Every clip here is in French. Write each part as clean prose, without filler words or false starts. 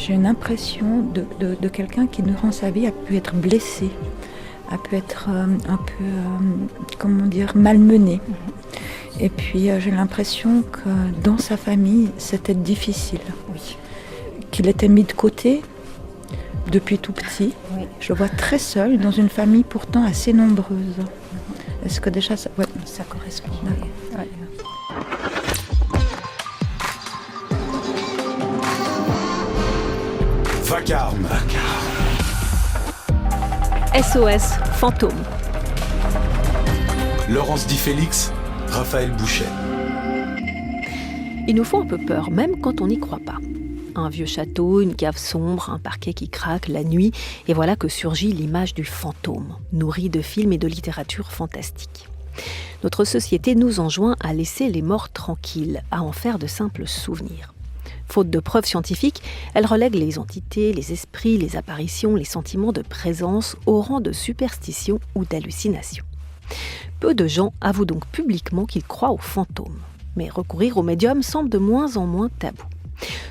j'ai une impression de quelqu'un qui, durant sa vie, a pu être blessé, a pu être un peu, malmené. Et puis j'ai l'impression que dans sa famille, c'était difficile. Oui. Qu'il était mis de côté depuis tout petit. Oui. Je le vois très seul dans une famille pourtant assez nombreuse. Est-ce que déjà ça, Ça correspond. D'accord. Ouais. Vacarme. SOS Fantôme. Laurence Di Félix, Raphaël Bouchet. Ils nous font un peu peur, même quand on n'y croit pas. Un vieux château, une cave sombre, un parquet qui craque la nuit, et voilà que surgit l'image du fantôme, nourrie de films et de littérature fantastique. Notre société nous enjoint à laisser les morts tranquilles, à en faire de simples souvenirs. Faute de preuves scientifiques, elle relègue les entités, les esprits, les apparitions, les sentiments de présence au rang de superstition ou d'hallucination. Peu de gens avouent donc publiquement qu'ils croient aux fantômes. Mais recourir aux médiums semble de moins en moins tabou.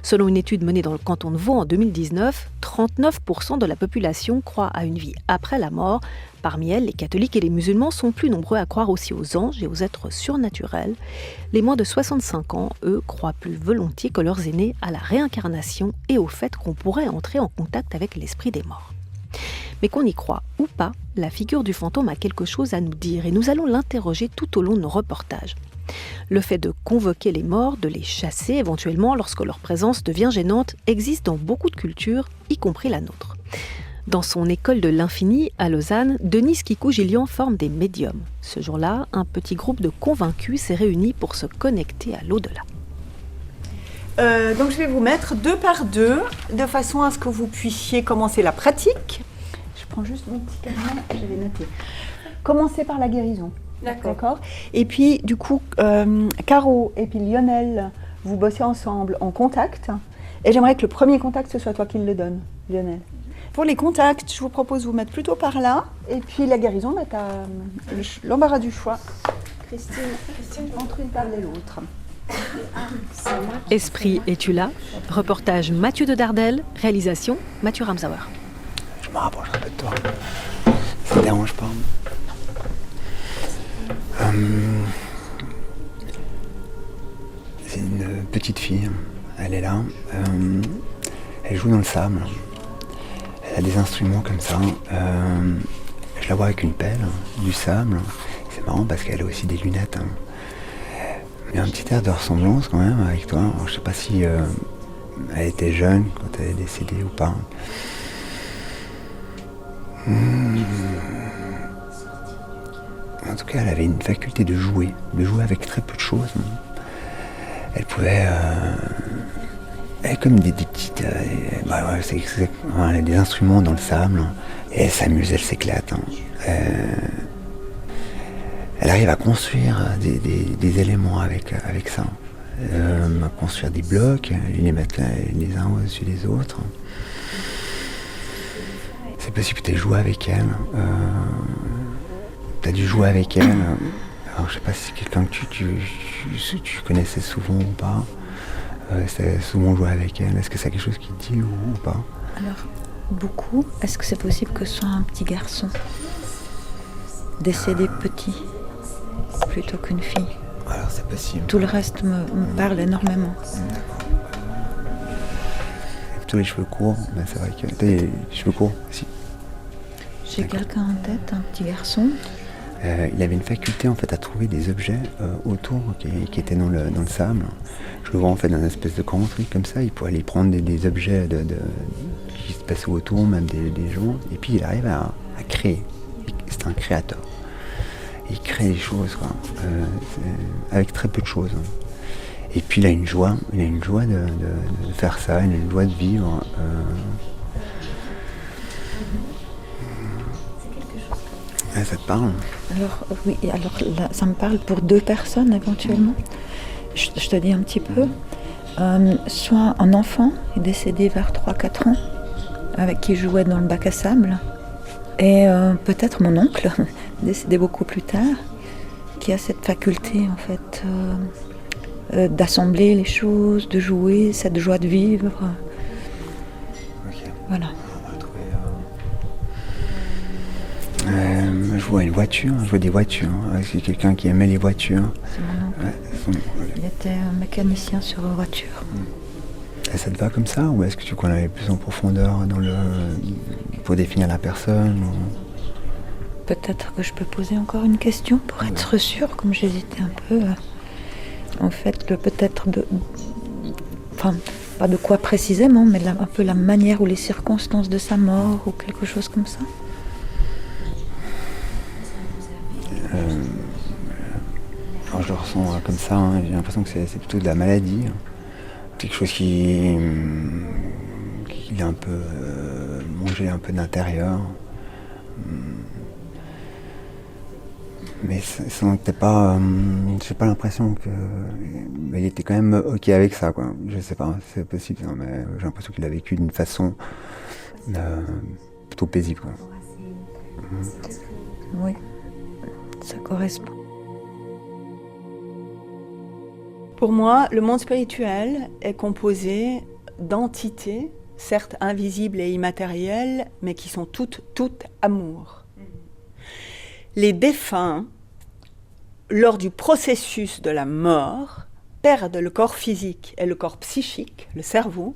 Selon une étude menée dans le canton de Vaud en 2019, 39% de la population croit à une vie après la mort. Parmi elles, les catholiques et les musulmans sont plus nombreux à croire aussi aux anges et aux êtres surnaturels. Les moins de 65 ans, eux, croient plus volontiers que leurs aînés à la réincarnation et au fait qu'on pourrait entrer en contact avec l'esprit des morts. Mais qu'on y croit ou pas, la figure du fantôme a quelque chose à nous dire et nous allons l'interroger tout au long de nos reportages. Le fait de convoquer les morts, de les chasser éventuellement lorsque leur présence devient gênante, existe dans beaucoup de cultures, y compris la nôtre. Dans son école de l'infini, à Lausanne, Denise Kikou-Gillian forme des médiums. Ce jour-là, un petit groupe de convaincus s'est réuni pour se connecter à l'au-delà. Donc je vais vous mettre 2 par 2, de façon à ce que vous puissiez commencer la pratique. Je prends juste mon petit carnet, je vais noter. Commencez par la guérison. D'accord. Et puis, du coup, Caro et puis Lionel, vous bossez ensemble en contact. Et j'aimerais que le premier contact, ce soit toi qui le donne, Lionel. Pour les contacts, je vous propose de vous mettre plutôt par là. Et puis la guérison, tu as l'embarras du choix. Christine, entre une table et l'autre. Esprit, es-tu là ? Reportage Mathieu de Dardel, réalisation Mathieu Ramsauer. Je me rapprocherai de toi. Ça ne dérange pas. C'est une petite fille, elle est là, elle joue dans le sable, elle a des instruments comme ça, je la vois avec une pelle, du sable, c'est marrant parce qu'elle a aussi des lunettes. Il y a un petit air de ressemblance quand même avec toi. Alors, je sais pas si elle était jeune quand elle est décédée ou pas. En tout cas, elle avait une faculté de jouer avec très peu de choses. Elle pouvait... elle est comme des petites... elle a des instruments dans le sable, et elle s'amuse, elle s'éclate. Elle arrive à construire des éléments avec ça. À construire des blocs, les mettre les uns au-dessus des autres. C'est possible que tu aies joué avec elle. Tu as dû jouer avec elle. Alors, je sais pas si c'est quelqu'un que tu connaissais souvent ou pas. Tu as souvent joué avec elle. Est-ce que c'est quelque chose qui te dit ou pas? Alors, beaucoup. Est-ce que c'est possible que ce soit un petit garçon décédé petit plutôt qu'une fille? Alors, c'est possible. Tout le reste me parle énormément. Plutôt les cheveux courts. Ben, c'est vrai que tu as les cheveux courts aussi. J'ai quelqu'un en tête, un petit garçon. Il avait une faculté en fait à trouver des objets autour qui étaient dans le sable. Je le vois en fait dans une espèce de grand truc comme ça. Il pouvait aller prendre des objets qui se passaient autour, même des gens. Et puis il arrive à créer. C'est un créateur. Il crée des choses quoi, avec très peu de choses. Et puis il a une joie de faire ça. Il a une joie de vivre. Ça te parle? Alors oui, alors là, ça me parle pour 2 personnes éventuellement. Je te dis un petit peu. Soit un enfant est décédé vers 3-4 ans, avec qui je jouais dans le bac à sable. Et peut-être mon oncle, décédé beaucoup plus tard, qui a cette faculté en fait d'assembler les choses, de jouer, cette joie de vivre. Je vois une voiture, je vois des voitures. C'est quelqu'un qui aimait les voitures. C'est mon oncle. Il était un mécanicien sur voiture. Et ça te va comme ça, ou est-ce que tu crois aller plus en profondeur pour définir la personne ou... Peut-être que je peux poser encore une question pour être sûre, comme j'hésitais un peu. En fait, peut-être de... Enfin, pas de quoi précisément, mais un peu la manière ou les circonstances de sa mort ou quelque chose comme ça. Quand je le ressens comme ça, j'ai l'impression que c'est plutôt de la maladie. Quelque chose qui est un peu mangé un peu d'intérieur. Mais sans que t'aies pas... j'ai pas l'impression que... Mais il était quand même ok avec ça, quoi. Je sais pas, c'est possible, hein, mais j'ai l'impression qu'il a vécu d'une façon plutôt paisible, quoi. Oui, ça correspond. Pour moi, le monde spirituel est composé d'entités, certes invisibles et immatérielles, mais qui sont toutes amour. Les défunts, lors du processus de la mort, perdent le corps physique et le corps psychique, le cerveau,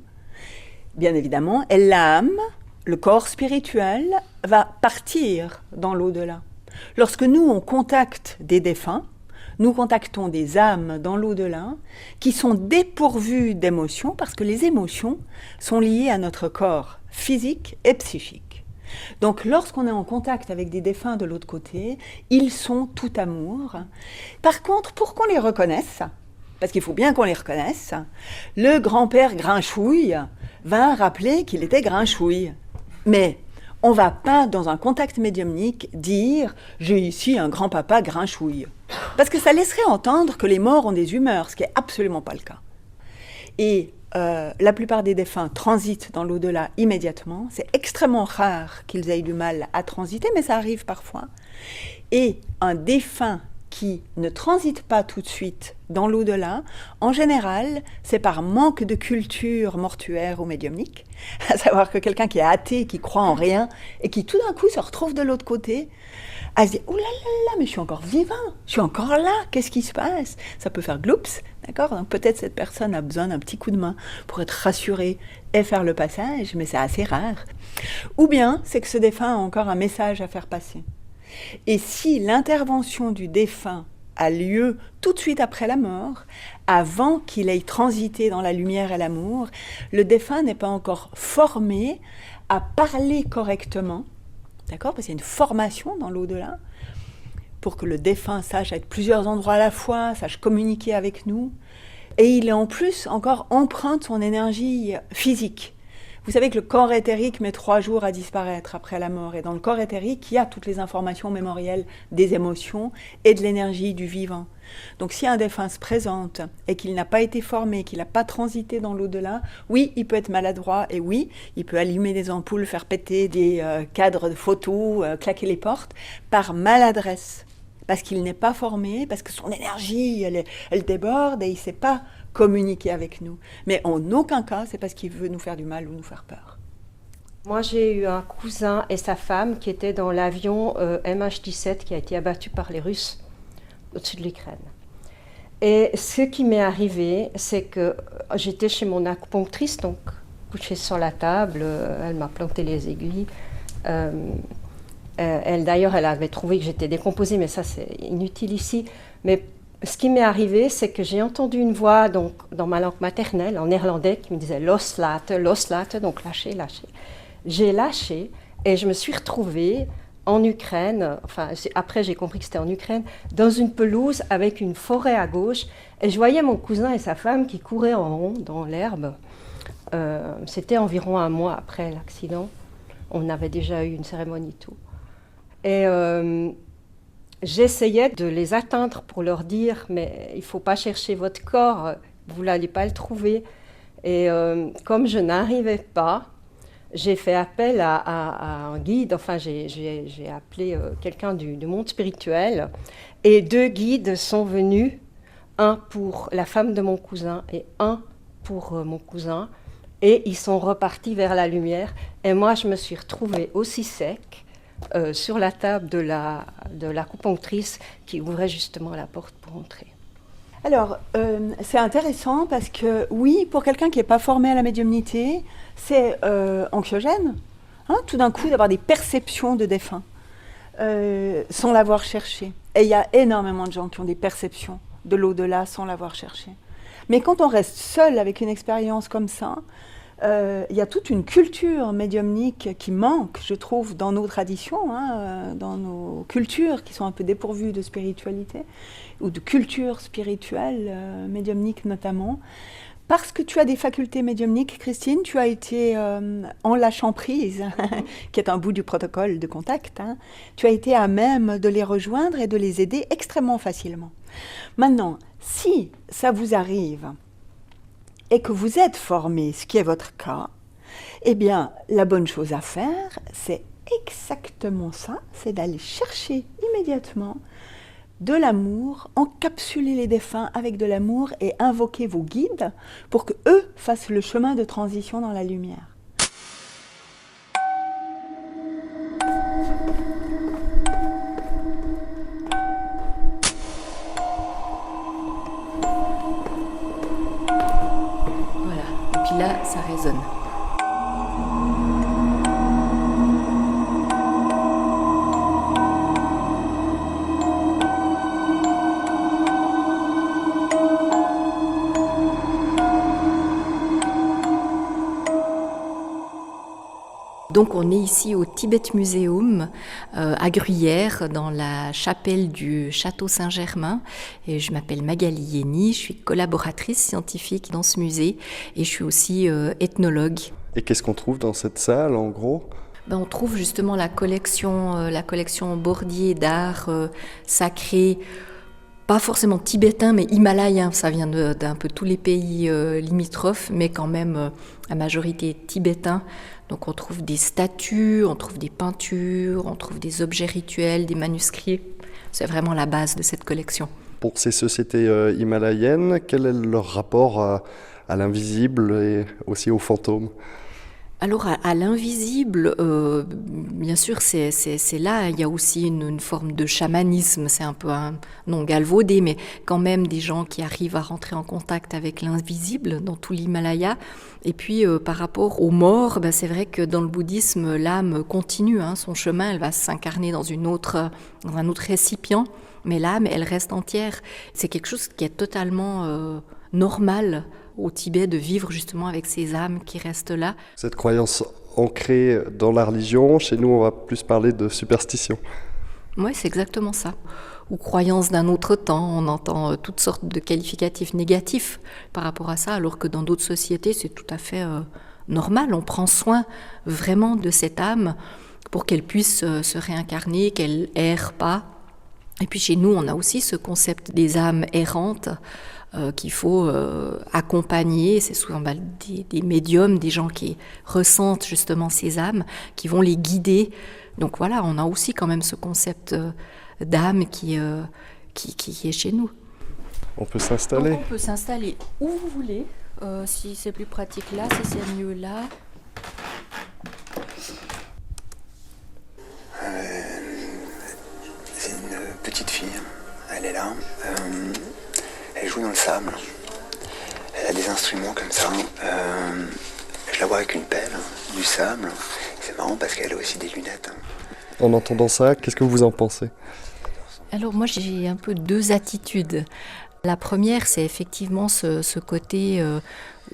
bien évidemment, et l'âme, le corps spirituel, va partir dans l'au-delà. Lorsque nous, on contacte des défunts, nous contactons des âmes dans l'au-delà qui sont dépourvues d'émotions, parce que les émotions sont liées à notre corps physique et psychique. Donc, lorsqu'on est en contact avec des défunts de l'autre côté, ils sont tout amour. Par contre, pour qu'on les reconnaisse, parce qu'il faut bien qu'on les reconnaisse, le grand-père Grinchouille va rappeler qu'il était Grinchouille. Mais on ne va pas, dans un contact médiumnique, dire « j'ai ici un grand-papa Grinchouille ». Parce que ça laisserait entendre que les morts ont des humeurs, ce qui n'est absolument pas le cas. Et la plupart des défunts transitent dans l'au-delà immédiatement. C'est extrêmement rare qu'ils aient du mal à transiter, mais ça arrive parfois. Et un défunt qui ne transite pas tout de suite dans l'au-delà, en général, c'est par manque de culture mortuaire ou médiumnique, à savoir que quelqu'un qui est athée, qui croit en rien, et qui tout d'un coup se retrouve de l'autre côté, à se dire « Oh là là là, mais je suis encore vivant, je suis encore là, qu'est-ce qui se passe ?» Ça peut faire gloups, d'accord ? Donc peut-être cette personne a besoin d'un petit coup de main pour être rassurée et faire le passage, mais c'est assez rare. Ou bien, c'est que ce défunt a encore un message à faire passer. Et si l'intervention du défunt a lieu tout de suite après la mort, avant qu'il ait transité dans la lumière et l'amour, le défunt n'est pas encore formé à parler correctement, d'accord ? Parce qu'il y a une formation dans l'au-delà, pour que le défunt sache être plusieurs endroits à la fois, sache communiquer avec nous. Et il est en plus encore empreint de son énergie physique. Vous savez que le corps éthérique met 3 jours à disparaître après la mort. Et dans le corps éthérique, il y a toutes les informations mémorielles des émotions et de l'énergie du vivant. Donc si un défunt se présente et qu'il n'a pas été formé, qu'il n'a pas transité dans l'au-delà, oui, il peut être maladroit et oui, il peut allumer des ampoules, faire péter des cadres de photos, claquer les portes, par maladresse. Parce qu'il n'est pas formé, parce que son énergie, elle déborde et il ne sait pas communiquer avec nous. Mais en aucun cas, c'est parce qu'il veut nous faire du mal ou nous faire peur. Moi, j'ai eu un cousin et sa femme qui étaient dans l'avion MH17 qui a été abattu par les Russes au-dessus de l'Ukraine. Et ce qui m'est arrivé, c'est que j'étais chez mon acupunctrice, donc couchée sur la table, elle m'a planté les aiguilles. Elle, d'ailleurs, elle avait trouvé que j'étais décomposée, mais ça, c'est inutile ici. Mais ce qui m'est arrivé, c'est que j'ai entendu une voix donc, dans ma langue maternelle, en néerlandais, qui me disait « loslaten », donc lâcher, lâcher. J'ai lâché et je me suis retrouvée en Ukraine, enfin après j'ai compris que c'était en Ukraine, dans une pelouse avec une forêt à gauche. Et je voyais mon cousin et sa femme qui couraient en rond dans l'herbe. C'était environ 1 mois après l'accident. On avait déjà eu une cérémonie tout. Et j'essayais de les atteindre pour leur dire « mais il ne faut pas chercher votre corps, vous n'allez pas le trouver ». Et comme je n'arrivais pas, j'ai fait appel à un guide, enfin j'ai appelé quelqu'un du monde spirituel, et 2 guides sont venus, un pour la femme de mon cousin et un pour mon cousin, et ils sont repartis vers la lumière. Et moi, je me suis retrouvée aussi sec, sur la table de l'acupunctrice qui ouvrait justement la porte pour entrer. Alors, c'est intéressant parce que oui, pour quelqu'un qui n'est pas formé à la médiumnité, c'est anxiogène, hein, tout d'un coup d'avoir des perceptions de défunts sans l'avoir cherché. Et il y a énormément de gens qui ont des perceptions de l'au-delà sans l'avoir cherché. Mais quand on reste seul avec une expérience comme ça, il y a toute une culture médiumnique qui manque, je trouve, dans nos traditions, hein, dans nos cultures qui sont un peu dépourvues de spiritualité, ou de culture spirituelle, médiumnique notamment. Parce que tu as des facultés médiumniques, Christine, tu as été en lâchant prise, qui est un bout du protocole de contact, hein, tu as été à même de les rejoindre et de les aider extrêmement facilement. Maintenant, si ça vous arrive et que vous êtes formé, ce qui est votre cas, eh bien, la bonne chose à faire, c'est exactement ça, c'est d'aller chercher immédiatement de l'amour, encapsuler les défunts avec de l'amour et invoquer vos guides pour qu'eux fassent le chemin de transition dans la lumière. Voilà, et puis là, ça résonne. Donc on est ici au Tibet Museum à Gruyère, dans la chapelle du Château Saint-Germain. Et je m'appelle Magali Yeni, je suis collaboratrice scientifique dans ce musée et je suis aussi ethnologue. Et qu'est-ce qu'on trouve dans cette salle en gros ? On trouve justement la collection Bordier d'art sacré, pas forcément tibétain, mais himalayen. Ça vient d'un peu tous les pays limitrophes, mais quand même la majorité tibétain. Donc on trouve des statues, on trouve des peintures, on trouve des objets rituels, des manuscrits. C'est vraiment la base de cette collection. Pour ces sociétés himalayennes, quel est leur rapport à l'invisible et aussi aux fantômes ? Alors à l'invisible, bien sûr, c'est là, il y a aussi une forme de chamanisme, c'est un peu non galvaudé, mais quand même des gens qui arrivent à rentrer en contact avec l'invisible dans tout l'Himalaya. Et puis par rapport aux morts, c'est vrai que dans le bouddhisme, l'âme continue son chemin, elle va s'incarner dans un autre récipient, mais l'âme, elle reste entière. C'est quelque chose qui est totalement normal au Tibet de vivre justement avec ces âmes qui restent là. Cette croyance ancrée dans la religion, chez nous on va plus parler de superstition. Oui, c'est exactement ça. Ou croyance d'un autre temps, on entend toutes sortes de qualificatifs négatifs par rapport à ça, alors que dans d'autres sociétés c'est tout à fait normal. On prend soin vraiment de cette âme pour qu'elle puisse se réincarner, qu'elle erre pas. Et puis chez nous on a aussi ce concept des âmes errantes, qu'il faut accompagner. C'est souvent des médiums, des gens qui ressentent justement ces âmes, qui vont les guider. Donc voilà, on a aussi quand même ce concept d'âme qui est chez nous. On peut s'installer. Donc on peut s'installer où vous voulez, si c'est plus pratique là, si c'est mieux là. C'est une petite fille, elle est là. Elle joue dans le sable. Elle a des instruments comme ça. Je la vois avec une pelle, du sable. C'est marrant parce qu'elle a aussi des lunettes. En entendant ça, qu'est-ce que vous en pensez ? Alors moi j'ai un peu deux attitudes. La première, c'est effectivement ce côté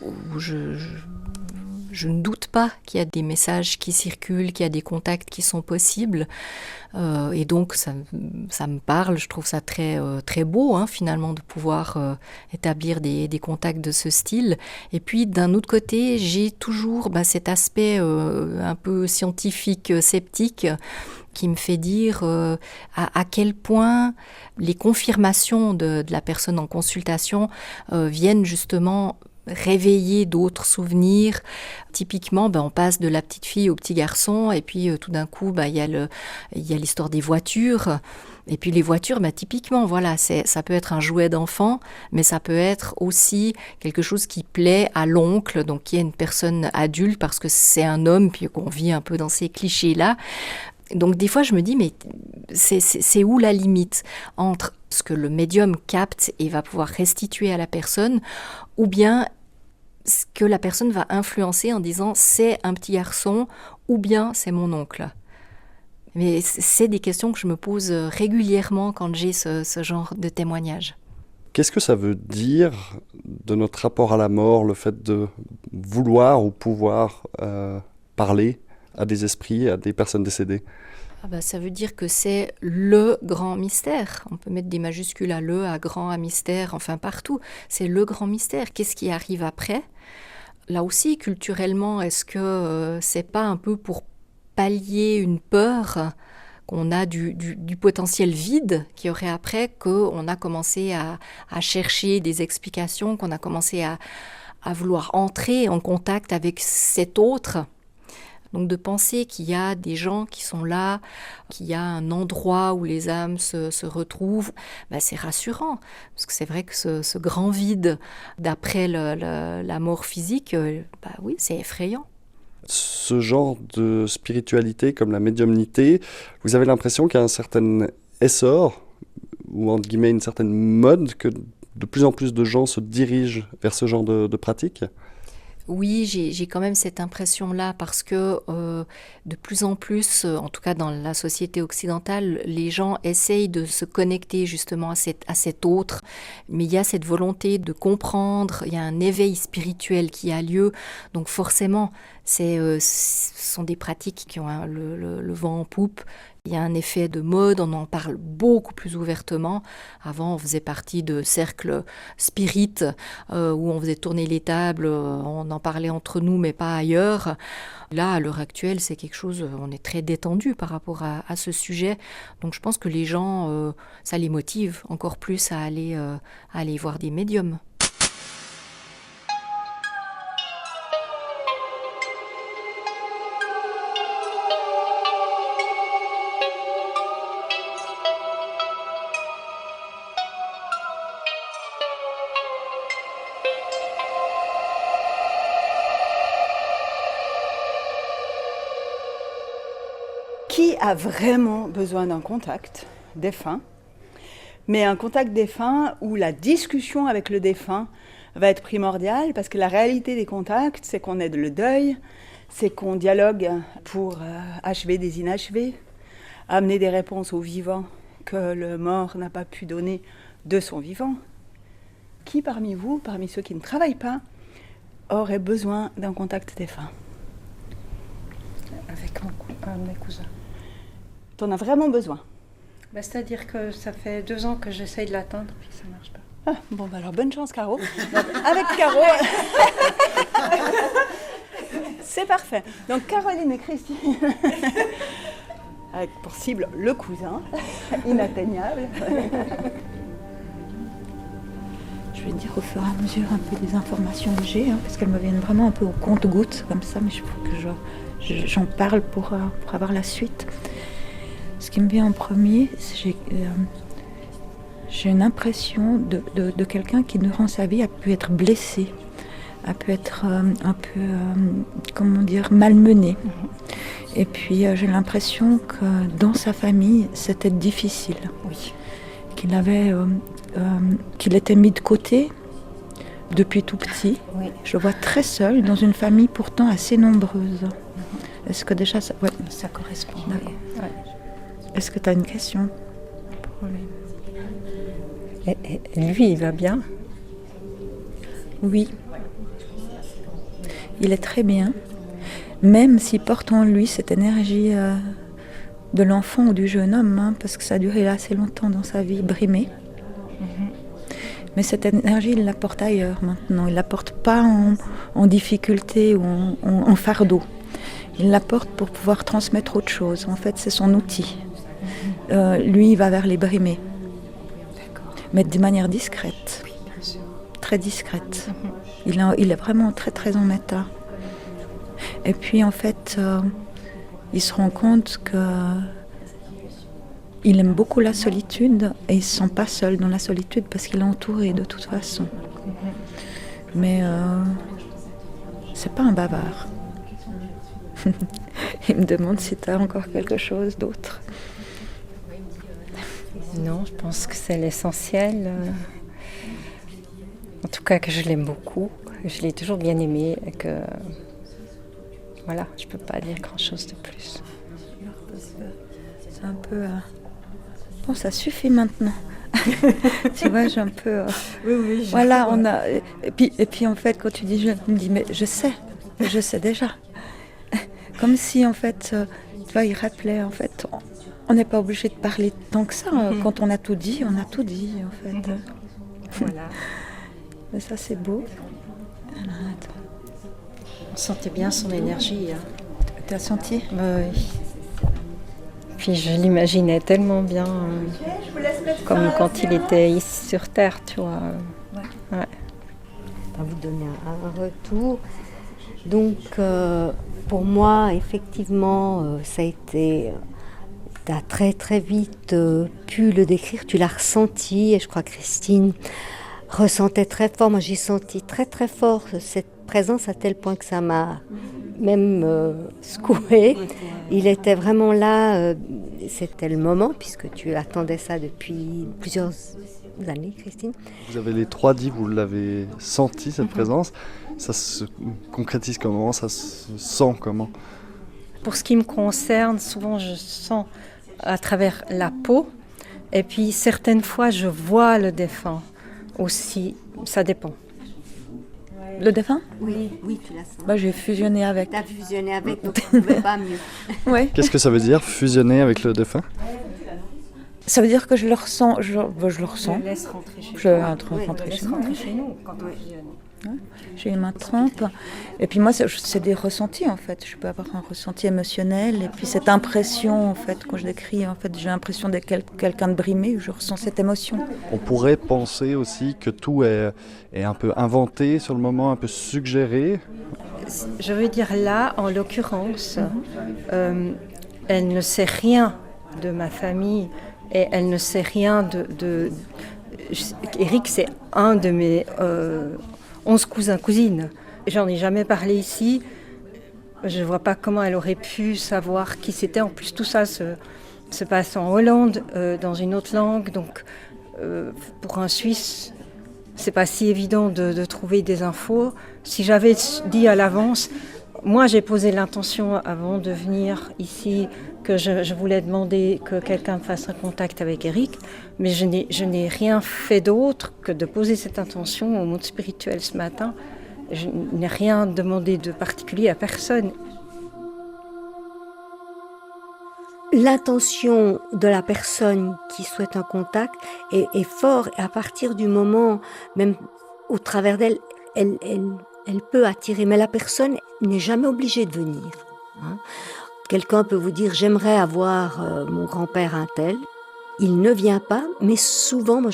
où je ne doute pas qu'il y a des messages qui circulent, qu'il y a des contacts qui sont possibles. Et donc, ça me parle. Je trouve ça très, très beau, finalement, de pouvoir établir des contacts de ce style. Et puis, d'un autre côté, j'ai toujours cet aspect un peu scientifique, sceptique, qui me fait dire à quel point les confirmations de la personne en consultation viennent justement réveiller d'autres souvenirs. Typiquement, on passe de la petite fille au petit garçon, et puis tout d'un coup, il y a l'histoire des voitures. Et puis les voitures, typiquement, voilà, ça peut être un jouet d'enfant, mais ça peut être aussi quelque chose qui plaît à l'oncle, donc qui est une personne adulte, parce que c'est un homme, puis qu'on vit un peu dans ces clichés-là. Donc des fois, je me dis, mais c'est où la limite entre ce que le médium capte et va pouvoir restituer à la personne, ou bien ce que la personne va influencer en disant c'est un petit garçon, ou bien c'est mon oncle. Mais c'est des questions que je me pose régulièrement quand j'ai ce genre de témoignage. Qu'est-ce que ça veut dire de notre rapport à la mort, le fait de vouloir ou pouvoir parler à des esprits, à des personnes décédées ? Ça veut dire que c'est le grand mystère. On peut mettre des majuscules à le, à grand, à mystère, enfin partout. C'est le grand mystère. Qu'est-ce qui arrive après ? Là aussi, culturellement, est-ce que c'est pas un peu pour pallier une peur qu'on a du potentiel vide qu'il y aurait après, qu'on a commencé à chercher des explications, qu'on a commencé à vouloir entrer en contact avec cet autre. Donc de penser qu'il y a des gens qui sont là, qu'il y a un endroit où les âmes se retrouvent, c'est rassurant. Parce que c'est vrai que ce grand vide d'après la mort physique, oui, c'est effrayant. Ce genre de spiritualité comme la médiumnité, vous avez l'impression qu'il y a un certain essor, ou entre guillemets une certaine mode, que de plus en plus de gens se dirigent vers ce genre de pratique ? Oui, j'ai quand même cette impression-là parce que de plus en plus, en tout cas dans la société occidentale, les gens essayent de se connecter justement à cet autre. Mais il y a cette volonté de comprendre, il y a un éveil spirituel qui a lieu. Donc forcément, ce sont des pratiques qui ont le vent en poupe. Il y a un effet de mode, on en parle beaucoup plus ouvertement. Avant, on faisait partie de cercles spirites où on faisait tourner les tables, on en parlait entre nous, mais pas ailleurs. Là, à l'heure actuelle, c'est quelque chose, on est très détendu par rapport à ce sujet. Donc je pense que les gens, ça les motive encore plus à aller voir des médiums. Qui a vraiment besoin d'un contact défunt, mais un contact défunt où la discussion avec le défunt va être primordiale, parce que la réalité des contacts, c'est qu'on aide le deuil, c'est qu'on dialogue pour achever des inachevés, amener des réponses aux vivants que le mort n'a pas pu donner de son vivant. Qui parmi vous, parmi ceux qui ne travaillent pas, aurait besoin d'un contact défunt ? Avec mes cousins. T'en as vraiment besoin ? C'est-à-dire que ça fait 2 ans que j'essaye de l'atteindre puis ça ne marche pas. Alors bonne chance Caro. Donc, avec Caro, c'est parfait. Donc Caroline et Christine, avec pour cible le cousin, inatteignable. Je vais dire au fur et à mesure un peu des informations que j'ai, parce qu'elles me viennent vraiment un peu au compte-gouttes comme ça, mais il faut que j'en parle pour avoir la suite. Ce qui me vient en premier, j'ai une impression de quelqu'un qui, durant sa vie, a pu être blessé, a pu être un peu, malmené. Et puis, j'ai l'impression que dans sa famille, c'était difficile. Oui. Qu'il était mis de côté depuis tout petit. Oui. Je le vois très seul dans une famille pourtant assez nombreuse. Est-ce que déjà ça... Ouais. Ça correspond. D'accord. Oui. Ouais. Est-ce que tu as une question pour lui ? Et lui, il va bien ? Oui. Il est très bien. Même s'il porte en lui cette énergie de l'enfant ou du jeune homme, parce que ça a duré assez longtemps dans sa vie, brimée. Mais cette énergie, il la porte ailleurs maintenant. Il ne la porte pas en difficulté ou en fardeau. Il la porte pour pouvoir transmettre autre chose. En fait, c'est son outil. Lui, il va vers les brimés. Mais de manière discrète. Très discrète. Il est vraiment très, très en état. Et puis, en fait, il se rend compte qu'il aime beaucoup la solitude et il ne se sent pas seul dans la solitude parce qu'il est entouré de toute façon. Mais c'est pas un bavard. Il me demande si tu as encore quelque chose d'autre. Non, je pense que c'est l'essentiel. En tout cas, que je l'aime beaucoup. Je l'ai toujours bien aimé et que... Voilà, je ne peux pas dire grand-chose de plus. C'est un peu... Bon, ça suffit maintenant. Tu vois, j'ai un peu... Oui, voilà, on a... Et puis, en fait, quand tu dis je me dis, mais je sais déjà. Comme si, en fait, tu vois, il rappelait, en fait, on n'est pas obligé de parler tant que ça. Quand on a tout dit, en fait. Voilà. Mais ça, c'est beau. Alors, attends. On sentait bien son énergie. Hein. Tu as senti? Oui. Puis je l'imaginais tellement bien, comme quand il était ici sur Terre, tu vois. Ouais. À vous donner un retour. Donc, pour moi, effectivement, ça a été... Tu as très très vite pu le décrire, tu l'as ressenti, et je crois que Christine ressentait très fort. Moi, j'ai senti très très fort cette présence à tel point que ça m'a même secouée. Il était vraiment là, c'était le moment, puisque tu attendais ça depuis plusieurs années, Christine. Vous avez les 3 dits, vous l'avez senti, cette présence. Ça se concrétise comment? Ça se sent comment? Pour ce qui me concerne, souvent je sens à travers la peau, et puis certaines fois je vois le défunt aussi, ça dépend. Le défunt? Oui, tu l'as senti. J'ai fusionné avec. Tu as fusionné avec, donc tu ne pouvais pas mieux. Ouais. Qu'est-ce que ça veut dire, fusionner avec le défunt? Ça veut dire que je le ressens. Je le ressens. Je laisse rentrer chez Je rentrer chez moi. chez nous quand on fusionne. J'ai une main trempe. Et puis moi, c'est des ressentis, en fait. Je peux avoir un ressenti émotionnel. Et puis cette impression, en fait, quand je décris, en fait, j'ai l'impression d'être quelqu'un de brimé. Je ressens cette émotion. On pourrait penser aussi que tout est un peu inventé sur le moment, un peu suggéré. Je veux dire là, en l'occurrence, elle ne sait rien de ma famille et elle ne sait rien de... Eric, c'est un de mes 11 cousins-cousines. J'en ai jamais parlé ici. Je ne vois pas comment elle aurait pu savoir qui c'était. En plus, tout ça se passe en Hollande, dans une autre langue. Donc, pour un Suisse, c'est pas si évident de trouver des infos. Si j'avais dit à l'avance, moi j'ai posé l'intention avant de venir ici que je voulais demander que quelqu'un me fasse un contact avec Eric, mais je n'ai rien fait d'autre que de poser cette intention au monde spirituel ce matin. Je n'ai rien demandé de particulier à personne. L'intention de la personne qui souhaite un contact est forte, et à partir du moment, même au travers d'elle, elle peut attirer, mais la personne n'est jamais obligée de venir. Hein. Quelqu'un peut vous dire « j'aimerais avoir mon grand-père un tel ». Il ne vient pas, mais souvent, moi,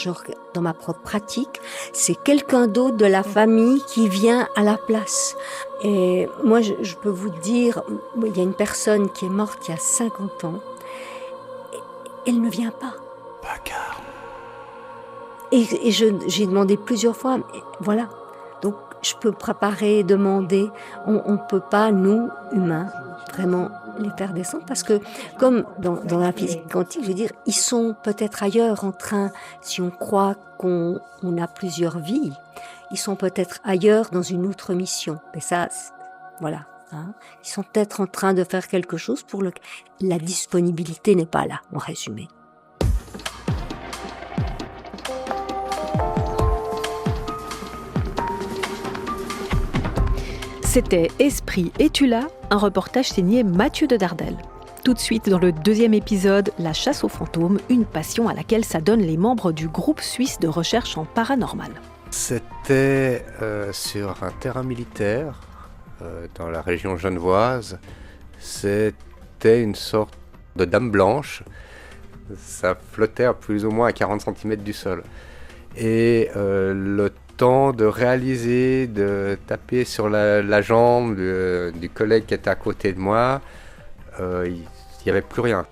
dans ma propre pratique, c'est quelqu'un d'autre de la famille qui vient à la place. Et moi, je peux vous dire, il y a une personne qui est morte il y a 50 ans, et elle ne vient pas. Et j'ai demandé plusieurs fois, voilà. Donc, je peux préparer, demander. On ne peut pas, nous, humains, vraiment les faire descendre, parce que, comme dans la physique quantique, je veux dire, ils sont peut-être ailleurs en train, si on croit qu'on a plusieurs vies, ils sont peut-être ailleurs dans une autre mission. Et ça, voilà. Hein. Ils sont peut-être en train de faire quelque chose pour la disponibilité n'est pas là, en résumé. C'était Esprit, es-tu là? Un reportage signé Mathieu de Dardel. Tout de suite, dans le 2e épisode, la chasse aux fantômes, une passion à laquelle s'adonnent les membres du groupe suisse de recherche en paranormal. C'était sur un terrain militaire, dans la région genevoise. C'était une sorte de dame blanche. Ça flottait à plus ou moins à 40 cm du sol. Et le temps de réaliser, de taper sur la jambe du collègue qui était à côté de moi, il n'y avait plus rien.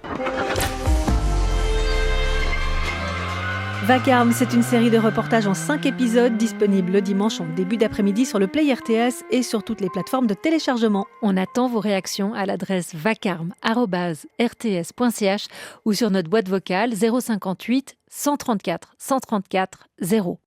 Vacarme, c'est une série de reportages en 5 épisodes disponible le dimanche en début d'après-midi sur le Play RTS et sur toutes les plateformes de téléchargement. On attend vos réactions à l'adresse vacarme@rts.ch ou sur notre boîte vocale 058 134 134 0.